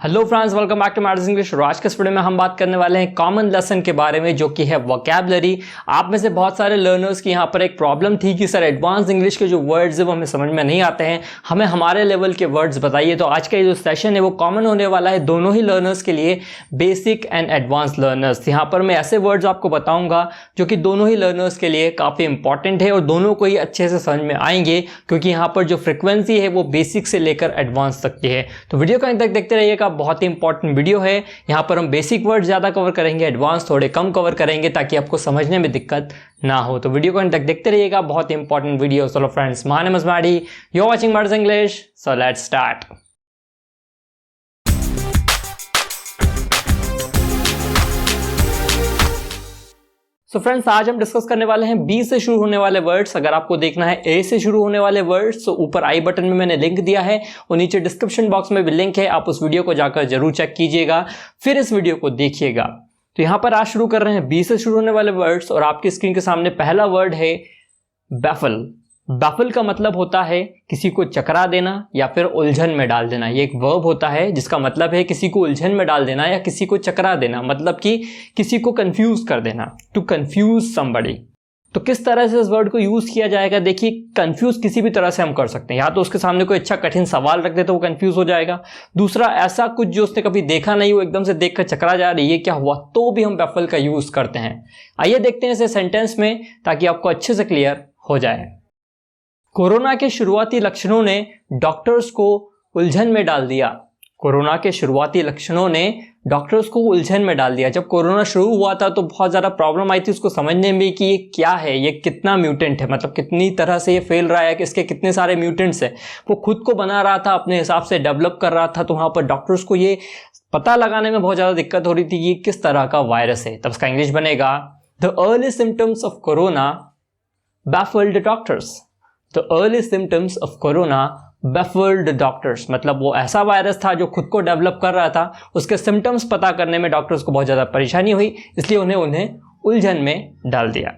Hello friends, welcome back to maths English. आज के इस वीडियो में हम बात करने वाले हैं कॉमन लेसन के बारे में, जो कि है वोकैबुलरी। आप में से बहुत सारे लर्नर्स की यहाँ पर एक प्रॉब्लम थी कि सर एडवांस इंग्लिश के जो वर्ड्स है वो हमें समझ में नहीं आते हैं, हमें हमारे लेवल के वर्ड्स बताइए। तो आज का ये जो सेशन है वो कॉमन होने वाला है दोनों ही लर्नर्स के लिए, बेसिक एंड एडवांस लर्नर्स। यहाँ पर मैं ऐसे वर्ड्स आपको बताऊँगा जो कि दोनों ही लर्नर्स के लिए काफ़ी इंपॉर्टेंट है और दोनों को ही अच्छे से समझ में आएंगे, क्योंकि यहाँ पर जो फ्रिक्वेंसी है वो बेसिक से लेकर एडवांस तक की है। तो वीडियो को अंत तक देखते रहिएगा, बहुत ही इंपॉर्टेंट वीडियो है। यहाँ पर हम बेसिक वर्ड ज्यादा कवर करेंगे, एडवांस थोड़े कम कवर करेंगे, ताकि आपको समझने में दिक्कत ना हो। तो वीडियो को अंत तक देखते रहिएगा, बहुत ही इंपॉर्टेंट वीडियो। चलो friends, my name is Maddy, you are watching maths English, so let's start. So friends, आज हम डिस्कस करने वाले हैं बी से शुरू होने वाले वर्ड्स। अगर आपको देखना है ए से शुरू होने वाले वर्ड्स, तो ऊपर आई बटन में मैंने लिंक दिया है और नीचे डिस्क्रिप्शन बॉक्स में भी लिंक है, आप उस वीडियो को जाकर जरूर चेक कीजिएगा, फिर इस वीडियो को देखिएगा। तो यहां पर आज शुरू कर रहे हैं बी से शुरू होने वाले वर्ड्स और आपकी स्क्रीन के सामने पहला वर्ड है बैफल। बैफल का मतलब होता है किसी को चकरा देना या फिर उलझन में डाल देना। ये एक वर्ब होता है जिसका मतलब है किसी को उलझन में डाल देना या किसी को चकरा देना, मतलब कि किसी को कंफ्यूज कर देना, टू कंफ्यूज समबडी। तो किस तरह से इस वर्ड को यूज किया जाएगा? देखिए, कंफ्यूज किसी भी तरह से हम कर सकते हैं। या तो उसके सामने कोई अच्छा कठिन सवाल रख दे तो वो कंफ्यूज हो जाएगा, दूसरा ऐसा कुछ जो उसने कभी देखा नहीं, वो एकदम से देखकर चकरा जा रही है, क्या हुआ, तो भी हम बैफल का यूज करते हैं। आइए देखते हैं इसे सेंटेंस में, ताकि आपको अच्छे से क्लियर हो जाए। कोरोना के शुरुआती लक्षणों ने डॉक्टर्स को उलझन में डाल दिया। कोरोना के शुरुआती लक्षणों ने डॉक्टर्स को उलझन में डाल दिया। जब कोरोना शुरू हुआ था तो बहुत ज़्यादा प्रॉब्लम आई थी उसको समझने में कि ये क्या है, ये कितना म्यूटेंट है, मतलब कितनी तरह से ये फैल रहा है, कि इसके कितने सारे म्यूटेंट्स हैं। वो खुद को बना रहा था, अपने हिसाब से डेवलप कर रहा था, तो वहाँ पर डॉक्टर्स को ये पता लगाने में बहुत ज़्यादा दिक्कत हो रही थी कि किस तरह का वायरस है। तब इसका इंग्लिश बनेगा the early symptoms of corona baffled doctors. The early symptoms of corona baffled doctors, मतलब वो ऐसा वायरस था जो खुद को डेवलप कर रहा था, उसके सिम्टम्स पता करने में डॉक्टर्स को बहुत ज़्यादा परेशानी हुई, इसलिए उन्हें उलझन में डाल दिया।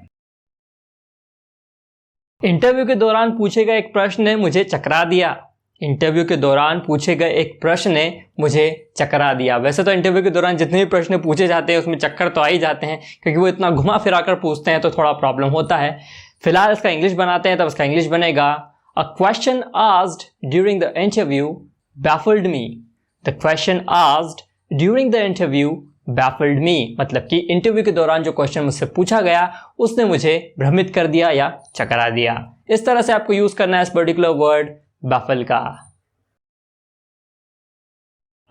इंटरव्यू के दौरान पूछे गए एक प्रश्न ने मुझे चकरा दिया। इंटरव्यू के दौरान पूछे गए एक प्रश्न ने मुझे चकरा दिया। वैसे तो इंटरव्यू के दौरान जितने भी प्रश्न पूछे जाते हैं उसमें चक्कर तो आ ही जाते हैं, क्योंकि वो इतना घुमा फिरा कर पूछते हैं, तो थोड़ा प्रॉब्लम होता है। फिलहाल इसका इंग्लिश बनाते हैं, तब इसका इंग्लिश बनेगा a question asked during the interview baffled me. The question asked during the interview baffled me, मतलब कि इंटरव्यू के दौरान जो क्वेश्चन मुझसे पूछा गया उसने मुझे भ्रमित कर दिया या चकरा दिया। इस तरह से आपको यूज करना है इस पर्टिकुलर वर्ड बैफल का।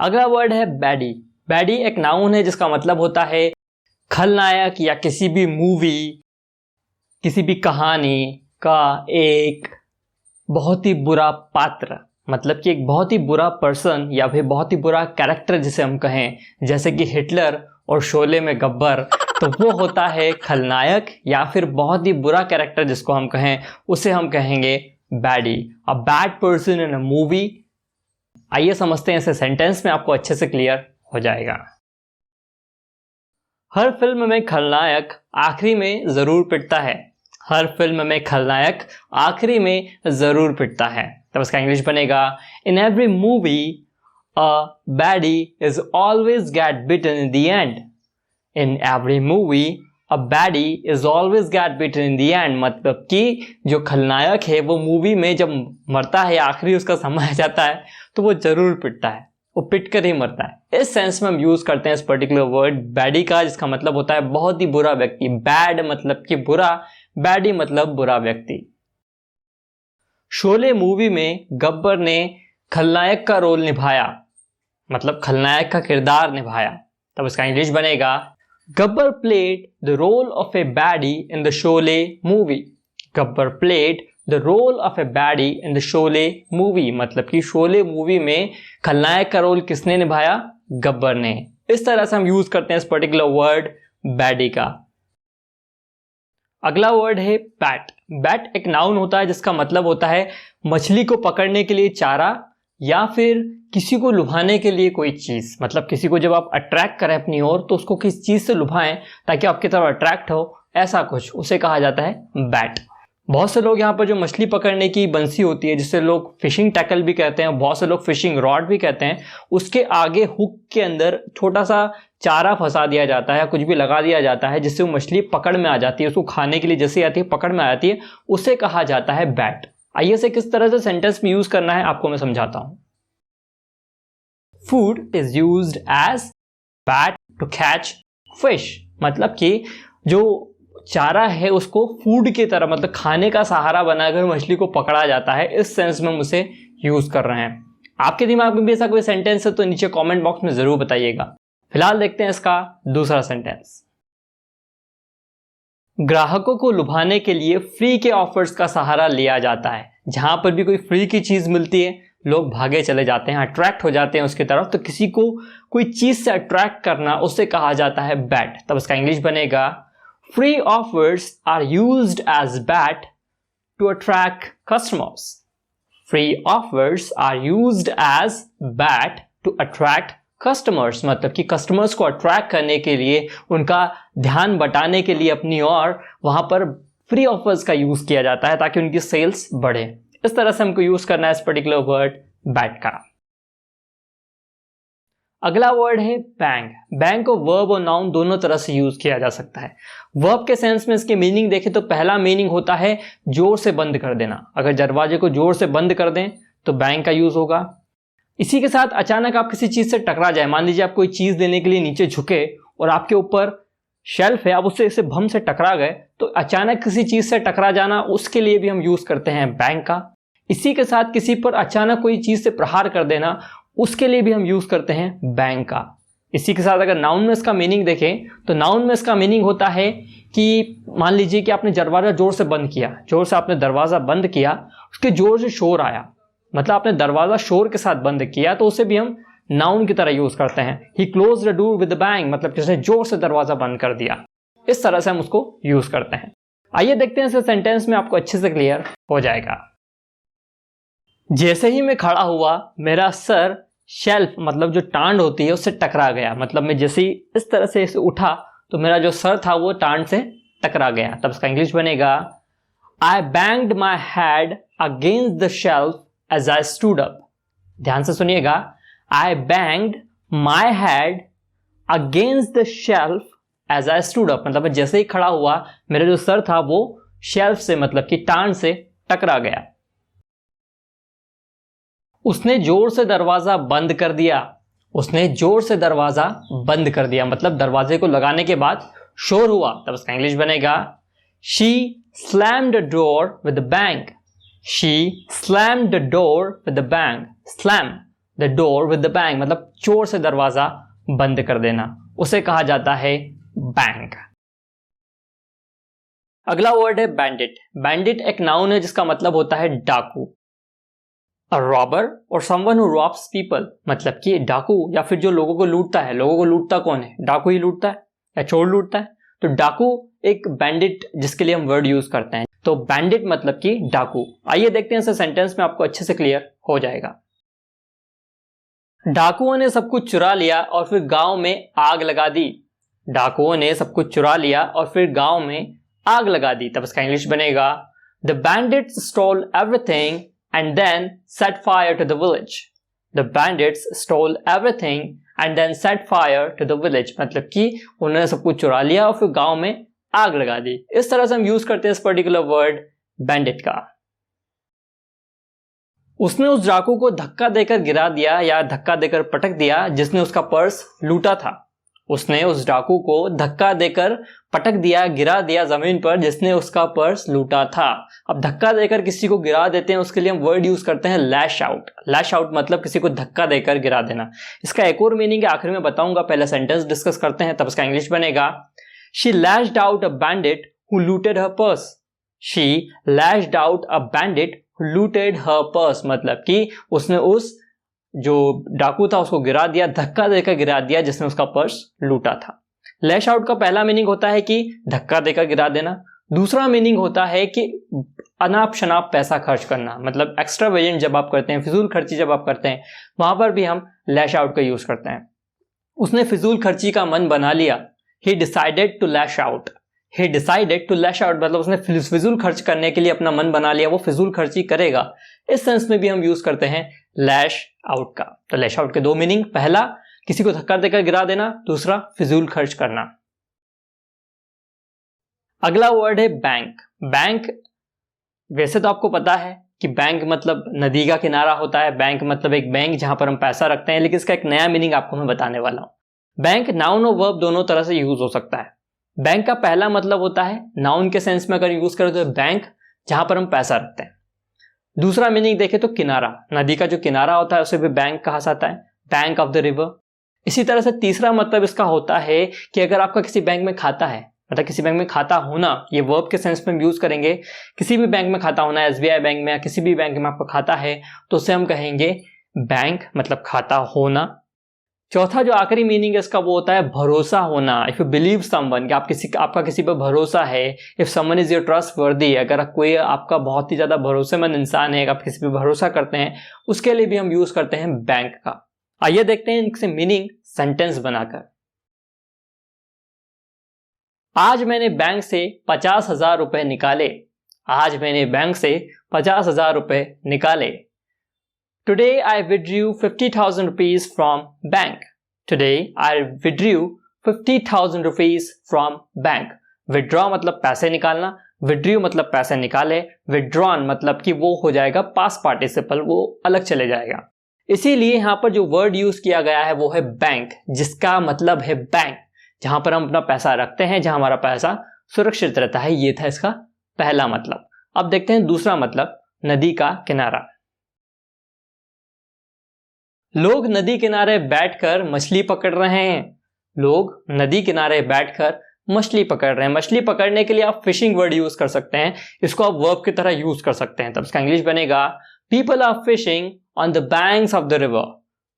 अगला वर्ड है बैडी। बैडी एक नाउन है जिसका मतलब होता है खलनायक या किसी भी मूवी, किसी भी कहानी का एक बहुत ही बुरा पात्र, मतलब कि एक बहुत ही बुरा पर्सन या फिर बहुत ही बुरा कैरेक्टर जिसे हम कहें, जैसे कि हिटलर और शोले में गब्बर, तो वो होता है खलनायक या फिर बहुत ही बुरा कैरेक्टर जिसको हम कहें, उसे हम कहेंगे baddie. A bad person in a movie. आइए समझते हैं इसे सेंटेंस में, आपको अच्छे से क्लियर हो जाएगा। हर फिल्म में खलनायक आखिरी में जरूर पिटता है। हर फिल्म में खलनायक आखिरी में जरूर पिटता है। तब इसका इंग्लिश बनेगा in every movie a baddie is always get beaten in the end. In every movie a baddie is always get beaten in the end, मतलब कि जो खलनायक है वो मूवी में जब मरता है, आखिरी उसका समय आ जाता है, तो वो जरूर पिटता है, वो पिट कर ही मरता है। इस सेंस में हम यूज करते हैं इस पर्टिकुलर वर्ड बैडी का, जिसका मतलब होता है बहुत ही बुरा व्यक्ति। बैड मतलब कि बुरा, बैडी मतलब बुरा व्यक्ति। शोले मूवी में गब्बर ने खलनायक का रोल निभाया, मतलब खलनायक का किरदार निभाया। तब इसका इंग्लिश बनेगा Gabbar played the role of a baddie in the Sholay movie. Gabbar played the role of a baddie in the Sholay movie, मतलब कि शोले मूवी में खलनायक का रोल किसने निभाया? गब्बर ने। इस तरह से हम यूज करते हैं इस पर्टिकुलर वर्ड बैडी का। अगला वर्ड है बैट। बैट एक नाउन होता है जिसका मतलब होता है मछली को पकड़ने के लिए चारा या फिर किसी को लुभाने के लिए कोई चीज, मतलब किसी को जब आप अट्रैक्ट करें अपनी ओर तो उसको किस चीज से लुभाएं ताकि आपकी तरफ अट्रैक्ट हो, ऐसा कुछ, उसे कहा जाता है बैट। बहुत से लोग यहाँ पर जो मछली पकड़ने की बंसी होती है, जिसे लोग फिशिंग टैकल भी कहते हैं, बहुत से लोग फिशिंग रॉड भी कहते हैं, उसके आगे हुक के अंदर छोटा सा चारा फंसा दिया जाता है या कुछ भी लगा दिया जाता है, जिससे वो मछली पकड़ में आ जाती है। उसको खाने के लिए जैसे आती है पकड़ में आ जाती है, उसे कहा जाता है बैट। आइए से किस तरह से सेंटेंस में यूज करना है आपको मैं समझाता हूं। Food is used as bait to catch fish, मतलब कि जो चारा है उसको फूड की तरह, मतलब खाने का सहारा बनाकर मछली को पकड़ा जाता है। इस सेंस में हम उसे यूज कर रहे हैं। आपके दिमाग में भी ऐसा कोई सेंटेंस है तो नीचे कमेंट बॉक्स में जरूर बताइएगा। फिलहाल देखते हैं इसका दूसरा सेंटेंस। ग्राहकों को लुभाने के लिए फ्री के ऑफर्स का सहारा लिया जाता है। जहां पर भी कोई फ्री की चीज मिलती है लोग भागे चले जाते हैं, अट्रैक्ट हो जाते हैं उसकी तरफ। तो किसी को कोई चीज से अट्रैक्ट करना, उसे कहा जाता है बैट। तब इसका इंग्लिश बनेगा free offers are used as bait to attract customers. Free offers are used as bait to attract customers, मतलब कि कस्टमर्स को अट्रैक्ट करने के लिए, उनका ध्यान बटाने के लिए अपनी ओर, वहां पर फ्री ऑफर्स का यूज किया जाता है ताकि उनकी सेल्स बढ़े। इस तरह से हमको यूज करना है इस पर्टिकुलर वर्ड बैट का। अगला वर्ड है बैंग। बैंग को वर्ब और नाउन दोनों तरह से यूज किया जा सकता है। वर्ब के सेंस में इसकी मीनिंग देखें तो पहला मीनिंग होता है जोर से बंद कर देना। अगर दरवाजे को जोर से बंद कर दें तो बैंग का यूज होगा। इसी के साथ अचानक आप किसी चीज से टकरा जाए, मान लीजिए आप कोई चीज देने के लिए नीचे झुके और आपके ऊपर शेल्फ है, आप उससे इसे भम से टकरा गए, तो अचानक किसी चीज से टकरा जाना, उसके लिए भी हम यूज करते हैं बैंग का। इसी के साथ किसी पर अचानक कोई चीज से प्रहार कर देना, उसके लिए भी हम यूज करते हैं बैंग का। इसी के साथ अगर नाउन में इसका मीनिंग देखें तो नाउन में इसका मीनिंग होता है कि मान लीजिए कि आपने दरवाजा जोर से बंद किया, जोर से आपने दरवाजा बंद किया, उसके जोर से शोर आया, मतलब आपने दरवाजा शोर के साथ बंद किया, तो उसे भी हम नाउन की तरह यूज करते हैं। He close the door with bang, मतलब किसने जोर से दरवाजा बंद कर दिया। इस तरह से हम उसको यूज करते हैं। आइए देखते हैं इस सेंटेंस में आपको अच्छे से क्लियर हो जाएगा। जैसे ही मैं खड़ा हुआ मेरा सर शेल्फ, मतलब जो टांड होती है, उससे टकरा गया। मतलब मैं जैसे ही इस तरह से इसे उठा तो मेरा जो सर था वो टांड से टकरा गया। तब इसका इंग्लिश बनेगा I banged my head against the shelf edge I stood up. ध्यान से सुनिएगा, I banged my head against the shelf edge I stood up, मतलब मैं जैसे ही खड़ा हुआ मेरा जो सर था वो शेल्फ से, मतलब कि टांड से टकरा गया। उसने जोर से दरवाजा बंद कर दिया। उसने जोर से दरवाजा बंद कर दिया, मतलब दरवाजे को लगाने के बाद शोर हुआ। तब इसका इंग्लिश बनेगा she slammed the door with the bang. She slammed the door with the bang. Slam the door with the bang, मतलब जोर से दरवाजा बंद कर देना, उसे कहा जाता है बैंग। अगला वर्ड है बैंडिट। बैंडिट एक नाउन है जिसका मतलब होता है डाकू। A robber or someone who robs people, मतलब कि डाकू या फिर जो लोगों को लूटता है। लोगों को लूटता कौन है? डाकू ही लूटता है या चोर लूटता है। तो डाकू एक बैंडिट जिसके लिए हम वर्ड यूज करते हैं। तो बैंडिट मतलब कि डाकू। आइए देखते हैं इस सेंटेंस में आपको अच्छे से क्लियर हो जाएगा। डाकुओं ने सब कुछ चुरा लिया और फिर गांव में आग लगा दी। डाकुओं ने सब कुछ चुरा लिया और फिर गांव में आग लगा दी। तब इसका इंग्लिश बनेगा the bandits stole everything and then set fire to the village. The bandits stole everything and then set fire to the village, मतलब कि उन्होंने सब कुछ चुरा लिया और फिर गांव में आग लगा दी। इस तरह से हम यूज करते हैं इस पर्टिकुलर वर्ड बैंडिट का। उसने उस डाकू को धक्का देकर गिरा दिया या धक्का देकर पटक दिया जिसने उसका पर्स लूटा था। उसने उस डाकू को धक्का देकर पटक दिया, गिरा दिया जमीन पर जिसने उसका पर्स लूटा था। अब धक्का देकर किसी को गिरा देते हैं, उसके लिए हम वर्ड यूज करते हैं लैश आउट। लैश आउट मतलब किसी को धक्का देकर गिरा देना। इसका एक और मीनिंग आखिर में बताऊंगा, पहले सेंटेंस डिस्कस करते हैं। तब इसका इंग्लिश बनेगा she lashed out a bandit who looted her purse. She lashed out a bandit who looted her purse, मतलब कि उसने उस जो डाकू था उसको गिरा दिया, धक्का देकर गिरा दिया जिसने उसका पर्स लूटा था। लैश आउट का पहला मीनिंग होता है कि धक्का देकर गिरा देना। दूसरा मीनिंग होता है कि अनाप शनाप पैसा खर्च करना, मतलब एक्स्ट्रावेजेंट जब आप करते हैं, फिजूल खर्ची जब आप करते हैं, वहां पर भी हम लैश आउट का यूज करते हैं। उसने फिजूल खर्ची का मन बना लिया। He decided to lash out. he decided to lash out, मतलब उसने फिजूल खर्च करने के लिए अपना मन बना लिया, वो फिजूल खर्ची करेगा। इस सेंस में भी हम यूज करते हैं लैश आउट का। तो लैश आउट के दो मीनिंग, पहला किसी को धक्का देकर गिरा देना, दूसरा फिजूल खर्च करना। अगला वर्ड है बैंक। बैंक वैसे तो आपको पता है कि बैंक मतलब नदी का किनारा होता है, बैंक मतलब एक बैंक जहां पर हम पैसा रखते हैं, लेकिन इसका एक नया मीनिंग आपको मैं बताने वाला हूं। बैंक नाउन और वर्ब दोनों तरह से यूज हो सकता है। बैंक का पहला मतलब होता है नाउन के सेंस में अगर यूज करें तो बैंक जहां पर हम पैसा रखते हैं। दूसरा मीनिंग देखें तो किनारा, नदी का जो किनारा होता है उसे भी बैंक कहा जाता है, बैंक ऑफ द रिवर। इसी तरह से तीसरा मतलब इसका होता है कि अगर आपका किसी बैंक में खाता है, मतलब किसी बैंक में खाता होना, ये वर्ब के सेंस में यूज करेंगे। किसी भी बैंक में खाता होना, एसबीआई बैंक में या किसी भी बैंक में आपका खाता है तो उसे हम कहेंगे बैंक, मतलब खाता होना। चौथा जो आखिरी मीनिंग है इसका वो होता है भरोसा होना। इफ यू बिलीव समवन, कि आपका किसी पर भरोसा है। If someone is your trust वर्दी, अगर कोई आपका बहुत ही ज्यादा भरोसेमंद इंसान है, आप किसी पर भरोसा करते हैं, उसके लिए भी हम यूज करते हैं बैंक का। आइए देखते हैं इनसे मीनिंग सेंटेंस बनाकर। आज मैंने बैंक से 50,000 रुपए निकाले। आज मैंने बैंक से 50,000 रुपए निकाले। Today I withdrew 50,000 rupees from bank. Today I withdrew 50,000 rupees from bank. Withdraw मतलब पैसे निकालना, withdrew मतलब पैसे निकाले, withdrawn मतलब कि वो हो जाएगा past participle, वो अलग चले जाएगा। इसीलिए यहाँ पर जो वर्ड यूज किया गया है वो है बैंक, जिसका मतलब है बैंक, जहां पर हम अपना पैसा रखते हैं, जहां हमारा पैसा सुरक्षित रहता है। ये था इसका पहला मतलब। अब देखते हैं दूसरा मतलब, नदी का किनारा। लोग नदी किनारे बैठकर मछली पकड़ रहे हैं। लोग नदी किनारे बैठकर मछली पकड़ रहे हैं। मछली पकड़ने के लिए आप फिशिंग वर्ड यूज कर सकते हैं, इसको आप वर्ब की तरह यूज कर सकते हैं। तब इसका इंग्लिश बनेगा people are fishing on the banks of the river.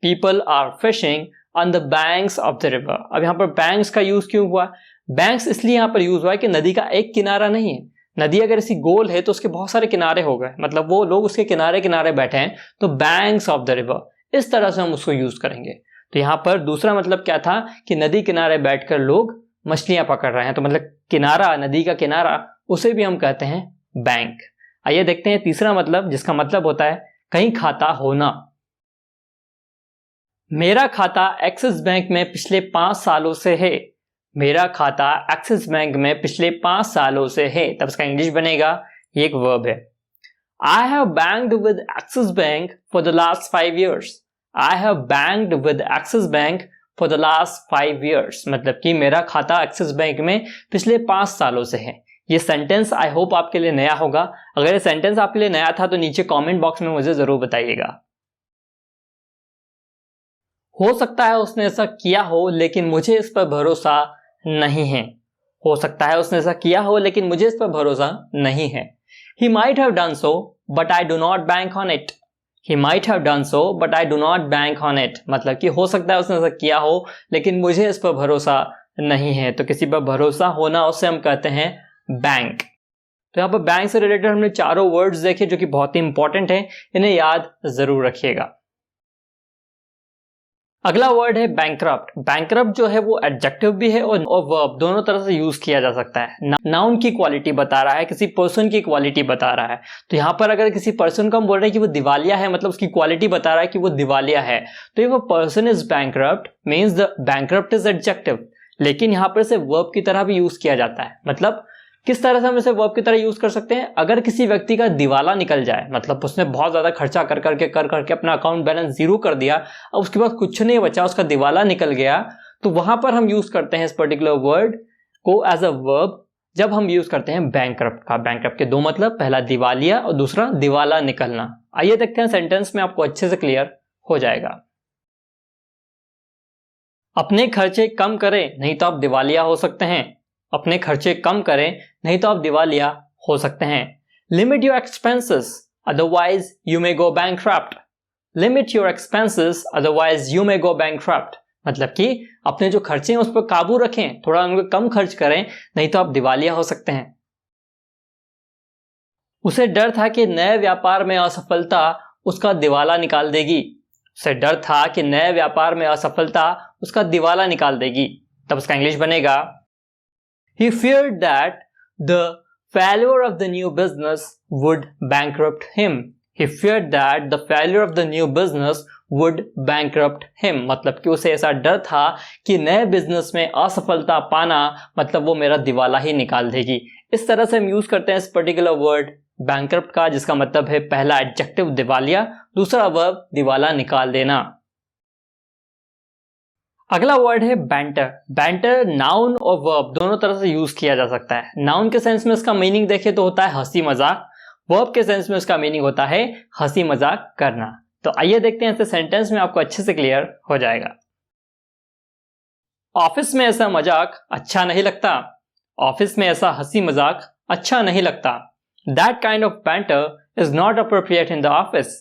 People are fishing on the banks of the river. अब यहाँ पर बैंक्स का यूज क्यों हुआ? बैंक्स इसलिए यहाँ पर यूज हुआ है कि नदी का एक किनारा नहीं है। नदी अगर इसी गोल है तो उसके बहुत सारे किनारे हो गए, मतलब वो लोग उसके किनारे किनारे बैठे हैं, तो बैंक्स ऑफ द रिवर, इस तरह से हम उसको यूज करेंगे। तो यहां पर दूसरा मतलब क्या था कि नदी किनारे बैठकर लोग मछलियां पकड़ रहे हैं, तो मतलब किनारा, नदी का किनारा, उसे भी हम कहते हैं बैंक। आइए देखते हैं तीसरा मतलब, जिसका मतलब होता है कहीं खाता होना। मेरा खाता एक्सिस बैंक में पिछले 5 सालों से है। मेरा खाता एक्सिस बैंक में पिछले 5 सालों से है। तब इसका इंग्लिश बनेगा, ये एक वर्ब है। I have banked with Axis Bank for the last 5 years. I have banked with Axis Bank for the last 5 years. मतलब कि मेरा खाता एक्सिस बैंक में पिछले 5 सालों से है। ये सेंटेंस आई होप आपके लिए नया होगा। अगर ये सेंटेंस आपके लिए नया था तो नीचे कमेंट बॉक्स में मुझे जरूर बताइएगा। हो सकता है उसने ऐसा किया हो लेकिन मुझे इस पर भरोसा नहीं है। हो सकता है उसने ऐसा किया हो लेकिन मुझे इस पर भरोसा नहीं है। He might have done so, but I do not bank on it. He might have done so, but I do not bank on it. मतलब कि हो सकता है उसने ऐसा किया हो लेकिन मुझे इस पर भरोसा नहीं है। तो किसी पर भरोसा होना, उससे हम कहते हैं बैंक। तो यहाँ पर बैंक से रिलेटेड हमने चारों वर्ड्स देखे जो कि बहुत ही इंपॉर्टेंट है, इन्हें याद जरूर रखिएगा। अगला वर्ड है बैंकरप्ट। बैंकरप्ट जो है वो एडजेक्टिव भी है और वर्ब, दोनों तरह से यूज किया जा सकता है। नाउन की क्वालिटी बता रहा है, किसी पर्सन की क्वालिटी बता रहा है। तो यहाँ पर अगर किसी पर्सन को हम बोल रहे हैं कि वो दिवालिया है, मतलब उसकी क्वालिटी बता रहा है कि वो दिवालिया है, तो ये वो person is bankrupt means the bankrupt is adjective. लेकिन यहाँ पर इसे वर्ब की तरह भी यूज किया जाता है। मतलब किस तरह से हम इसे वर्ब की तरह यूज कर सकते हैं? अगर किसी व्यक्ति का दिवाला निकल जाए, मतलब उसने बहुत ज्यादा खर्चा कर करके अपना अकाउंट बैलेंस जीरो कर दिया, अब उसके पास कुछ नहीं बचा, उसका दिवाला निकल गया, तो वहां पर हम यूज करते हैं इस पर्टिकुलर वर्ड को एज अ वर्ब जब हम यूज करते हैं बैंकरप्ट का। बैंकरप्ट के दो मतलब, पहला दिवालिया और दूसरा दिवाला निकलना। आइए देखते हैं सेंटेंस में, आपको अच्छे से क्लियर हो जाएगा। अपने खर्चे कम करें नहीं तो आप दिवालिया हो सकते हैं। अपने खर्चे कम करें नहीं तो आप दिवालिया हो सकते हैं। Limit your expenses otherwise you may go bankrupt. Limit your expenses otherwise you may go bankrupt मतलब कि अपने जो खर्चे हैं उस पर काबू रखें, थोड़ा उनको कम खर्च करें, नहीं तो आप दिवालिया हो सकते हैं। उसे डर था कि नए व्यापार में असफलता उसका दिवाला निकाल देगी। उसे डर था कि नए व्यापार में असफलता उसका दिवाला निकाल देगी। तब उसका इंग्लिश बनेगा, He feared that the failure of the new business would bankrupt him. He feared that the failure of the new business would bankrupt him. मतलब कि उसे ऐसा डर था कि नए बिजनेस में असफलता पाना मतलब वो मेरा दिवाला ही निकाल देगी। इस तरह से हम यूज करते हैं इस पर्टिकुलर वर्ड bankrupt का, जिसका मतलब है पहला एडजेक्टिव दिवालिया, दूसरा वर्ब दिवाला निकाल देना। अगला वर्ड है बैंटर। बैंटर नाउन और वर्ब दोनों तरह से यूज किया जा सकता है। नाउन के सेंस में इसका मीनिंग देखें तो होता है हंसी मजाक, वर्ब के सेंस में उसका मीनिंग होता है हंसी मजाक करना। तो आइए देखते हैं ऐसे सेंटेंस में आपको अच्छे से क्लियर हो जाएगा। ऑफिस में ऐसा मजाक अच्छा नहीं लगता। ऑफिस में ऐसा हंसी मजाक अच्छा नहीं लगता। That kind of banter is not appropriate in the office.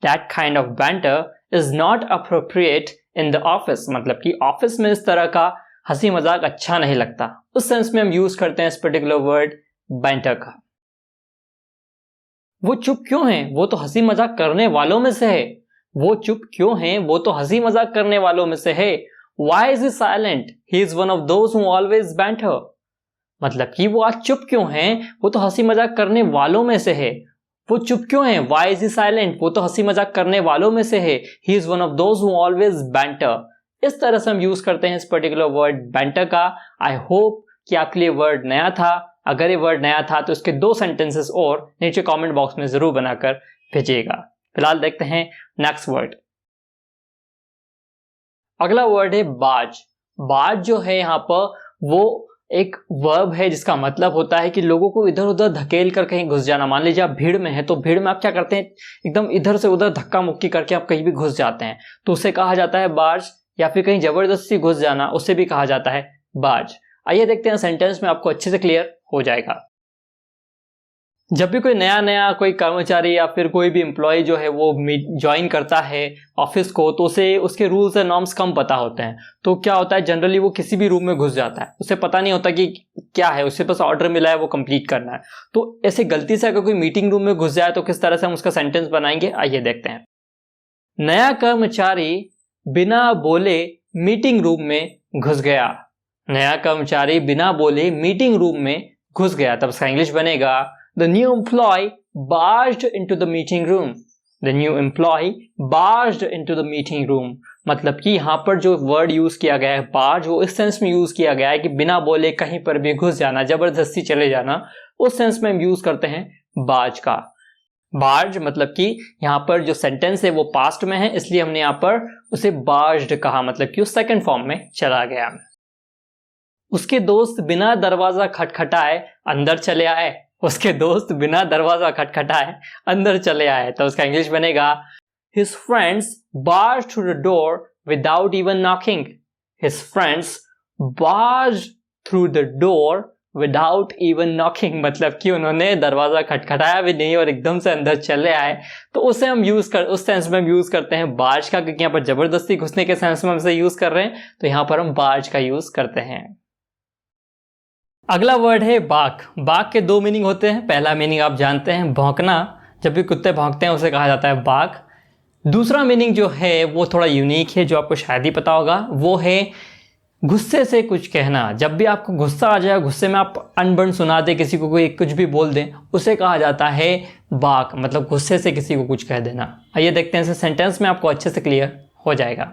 That kind of banter is not appropriate in the office. मतलब कि ऑफिस में इस तरह का हंसी मजाक अच्छा नहीं लगता। उस सेंस में हम यूज करते हैं इस पर्टिकुलर वर्ड बैंटर का। वो चुप क्यों है? वो तो हंसी मजाक करने वालों में से है। वो चुप क्यों है? वो तो हंसी मजाक करने वालों में से है। Why is he silent? He is one of those who always banter. मतलब कि वो आज चुप क्यों हैं? वो तो हंसी मजाक करने वालों में से है। वो चुप क्यों है? Why is he silent? वो तो हंसी मजाक करने वालों में से है। He is one of those who always banter. इस तरह से हम यूज करते हैं इस पर्टिकुलर वर्ड बैंटर का। आई होप कि आपके लिए वर्ड नया था। अगर ये वर्ड नया था तो इसके 2 सेंटेंसेस और नीचे कमेंट बॉक्स में जरूर बनाकर भेजिएगा। फिलहाल देखते हैं नेक्स्ट वर्ड। अगला वर्ड है बाज। बाज जो है यहाँ पर वो एक वर्ब है जिसका मतलब होता है कि लोगों को इधर उधर धकेल कर कहीं घुस जाना। मान लीजिए आप भीड़ में हैं तो भीड़ में आप क्या करते हैं, एकदम इधर से उधर धक्का मुक्की करके आप कहीं भी घुस जाते हैं, तो उसे कहा जाता है बाज। या फिर कहीं जबरदस्ती घुस जाना, उसे भी कहा जाता है बाज। आइए देखते हैं सेंटेंस में आपको अच्छे से क्लियर हो जाएगा। जब भी कोई नया कोई कर्मचारी या फिर कोई भी एम्प्लॉय जो है वो ज्वाइन करता है ऑफिस को, तो उसे उसके रूल्स एंड नॉर्म्स कम पता होते हैं। तो क्या होता है, जनरली वो किसी भी रूम में घुस जाता है, उसे पता नहीं होता कि क्या है, उसे बस ऑर्डर मिला है वो कंप्लीट करना है। तो ऐसे गलती से अगर कोई मीटिंग रूम में घुस जाए तो किस तरह से हम उसका सेंटेंस बनाएंगे, आइए देखते हैं। नया कर्मचारी बिना बोले मीटिंग रूम में घुस गया। नया कर्मचारी बिना बोले मीटिंग रूम में घुस गया। तब इसका इंग्लिश बनेगा The new employee barged into the meeting room. The new employee barged into the meeting room. मतलब कि यहाँ पर जो वर्ड यूज किया गया है बार्ज, वो इस सेंस में यूज किया गया है कि बिना बोले कहीं पर भी घुस जाना, जबरदस्ती चले जाना। उस सेंस में हम यूज करते हैं बार्ज का। बार्ज मतलब कि यहाँ पर जो सेंटेंस है वो पास्ट में है, इसलिए हमने यहाँ पर उसे बार्ज्ड कहा, मतलब कि उस सेकंड फॉर्म में चला गया। उसके दोस्त बिना दरवाजा खटखटाए अंदर चले आए। उसके दोस्त बिना दरवाजा खटखटाए अंदर चले आए। तो उसका इंग्लिश बनेगा His friends barged through the door without even knocking. His friends barged through the door without even knocking. मतलब कि उन्होंने दरवाजा खटखटाया भी नहीं और एकदम से अंदर चले आए। तो उसे हम उस सेंस में हम यूज करते हैं बार्ज का, क्योंकि यहाँ पर जबरदस्ती घुसने के सेंस में हम इसे यूज कर रहे हैं, तो यहाँ पर हम बार्ज का यूज करते हैं। अगला वर्ड है बाक। बाक के 2 मीनिंग होते हैं। पहला मीनिंग आप जानते हैं भौंकना, जब भी कुत्ते भौंकते हैं उसे कहा जाता है बाक। दूसरा मीनिंग जो है वो थोड़ा यूनिक है, जो आपको शायद ही पता होगा, वो है गुस्से से कुछ कहना। जब भी आपको गुस्सा आ जाए, गुस्से में आप अनबन सुना दे, किसी को कोई कुछ भी बोल दें, उसे कहा जाता है बाक, मतलब गुस्से से किसी को कुछ कह देना। आइए देखते हैं इसे सेंटेंस में, आपको अच्छे से क्लियर हो जाएगा।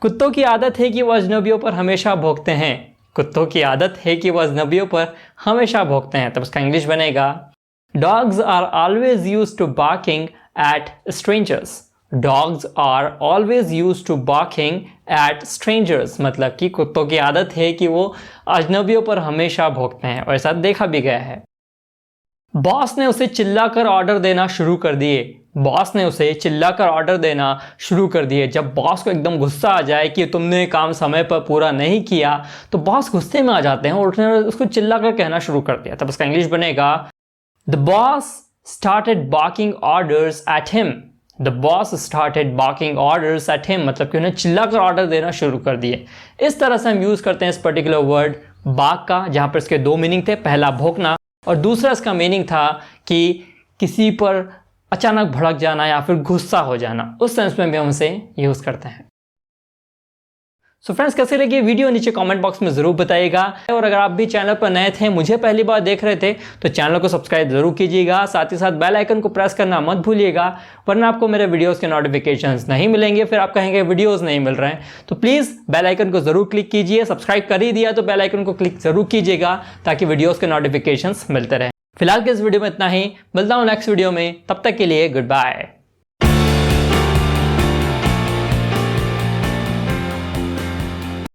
कुत्तों की आदत है कि वो अजनबियों पर हमेशा भौंकते हैं। कुत्तों की आदत है कि वो अजनबियों पर हमेशा भौंकते हैं। तब उसका इंग्लिश बनेगा Dogs are always used to barking at strangers. Dogs are always used to barking at strangers. मतलब कि कुत्तों की आदत है कि वो अजनबियों पर हमेशा भौंकते हैं, और ऐसा देखा भी गया है। बॉस ने उसे चिल्लाकर ऑर्डर देना शुरू कर दिए। बॉस ने उसे चिल्लाकर ऑर्डर देना शुरू कर दिए। जब बॉस को एकदम गुस्सा आ जाए कि तुमने काम समय पर पूरा नहीं किया, तो बॉस गुस्से में आ जाते हैं और उसने उसको चिल्लाकर कहना शुरू कर दिया। तब उसका इंग्लिश बनेगा The boss started barking orders at him. The boss started barking orders at him. मतलब कि उन्हें चिल्लाकर ऑर्डर देना शुरू कर दिए। इस तरह से हम यूज करते हैं इस पर्टिकुलर वर्ड बाक का, जहां पर इसके 2 मीनिंग थे। पहला भौंकना और दूसरा इसका मीनिंग था कि किसी पर अचानक भड़क जाना या फिर गुस्सा हो जाना। उस सेंस में भी हम इसे यूज करते हैं। सो फ्रेंड्स कैसे लगी वीडियो नीचे कमेंट बॉक्स में जरूर बताइएगा। और अगर आप भी चैनल पर नए थे, मुझे पहली बार देख रहे थे, तो चैनल को सब्सक्राइब जरूर कीजिएगा। साथ ही साथ बेल आइकन को प्रेस करना मत भूलिएगा, वरना आपको मेरे वीडियोस के नोटिफिकेशंस नहीं मिलेंगे, फिर आप कहेंगे वीडियोस नहीं मिल रहे हैं। तो प्लीज़ बेल आइकन को जरूर क्लिक कीजिए। सब्सक्राइब कर ही दिया तो बेल आइकन को क्लिक जरूर कीजिएगा ताकि वीडियोज़ के नोटिफिकेशंस मिलते रहें। फिलहाल के इस वीडियो में इतना ही, मिलता हूँ नेक्स्ट वीडियो में, तब तक के लिए गुड बाय।